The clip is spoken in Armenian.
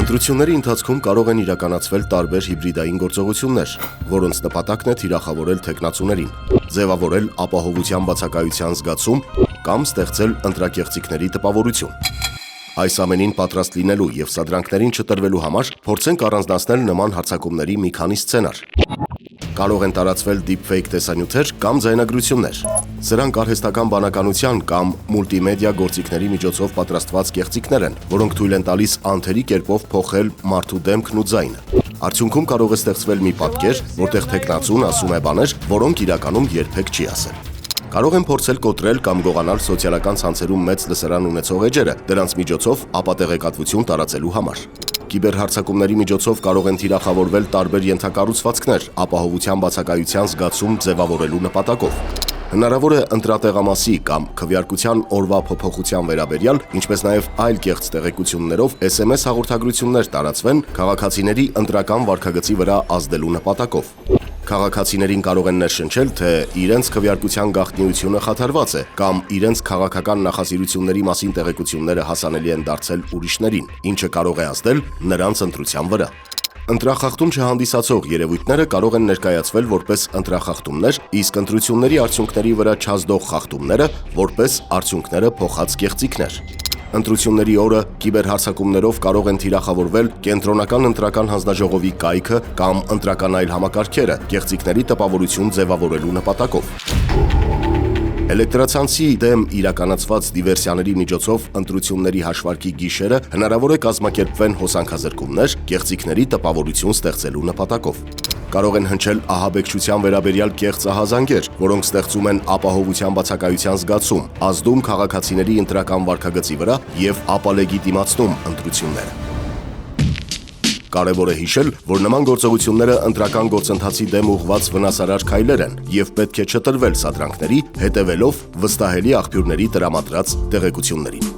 Ընտրությունների ընթացքում կարող են իրականացվել տարբեր հիբրիդային գործողություններ, որոնց նպատակն է թիրախավորել թեկնածուներին, ձևավորել ապահովության բացակայության զգացում կամ ստեղծել ընտրակեղծիքների տպավորություն։ Այս ամենին պատրաստ լինելու և սադրանքներին չտրվելու համար փորձենք առանձնացնել նման հարձակումների մի քանի սցենար։ Կարող են տարածվել deepfake տեսանյութեր կամ ձայնագրություններ։ Սրանք արհեստական բանականության կամ մուլտիմեդիա գործիքների միջոցով պատրաստված կեղծիքներ են, որոնք թույլ են տալիս անթերի կերպով փոխել մարդու դեմքն ու ձայնը։ Արդյունքում կարող է ստեղծվել մի պատկեր, որտեղ թեկնածուն ասում է բաներ, որոնք իրականում երբեք չի ասել։ Կարող են փորձել կոտրել կամ գողանալ սոցիալական ցանցերում մեծ լսարան ունեցող էջերը, դրանց միջոցով ապատեղեկատվություն տարածելու համար։ Կիբերհարձակումների միջոցով կարող են թիրախավորվել տարբեր ենթակառուցվածքներ ապահովության բացակայության զգացում ձևավորելու նպատակով։ Հնարավոր է ընտրատեղամասի կամ քվեարկության օրվա փոփոխության վերաբերյալ, ինչպես նաև այլ կեղծ տեղեկություններով SMS հաղորդագրություններ տարածվեն քաղաքացիների ընտրական վարքագծի վրա ազդելու նպատակով։ Քաղաքացիներին կարող են ներշնչել, թե իրենց քվեարկության գաղտնիությունը խաթարված է կամ իրենց քաղաքական նախասիրությունների մասին տեղեկությունները հասանելի են դարձել ուրիշներին, ինչը կարող է ազդել նրանց ընտրության վրա։ Ընտրախախտում չհանդիսացող երևույթները կարող են ներկայացվել որպես ընտրախախտումներ, իսկ ընտրությունների արդյունքների վրա չազդող խախտումները որպես արդյունքները փոխած կեղծիքներ։ Ընտրությունների օրը կիբերհարձակումներով կարող են թիրախավորվել կենտրոնական ընտրական հանձնաժողովի կայքը կամ ընտրական այլ համակարգերը կեղծիքների տպավորություն ձևավորելու նպատակով։ Էլեկտրացանցի դեմ իրականացված դիվերսիաների միջոցով ընտրությունների հաշվարկի գիշերը հնարավոր է կազմակերպվեն հոսանքազրկումներ կեղծիքների տպավորություն ստեղծելու նպատակով։ Կարող են հնչել ահաբեկչության վերաբերյալ կեղծ ահազանգեր, որոնք ստեղծում են ապահովության բացակայության զգացում, ազդում քաղաքացիների ընտրական վարքագծի վրա և ապալեգիտիմացնում ընտրությունները։ Կարևոր է հիշել, որ նման գործողությունները ընտրական գործընթացի դեմ ուղղված վնասարար քայլեր են և պետք է չտրվել սադրանքների, հետևելով վստահելի աղբյուրների տրամադրած տեղեկություններին։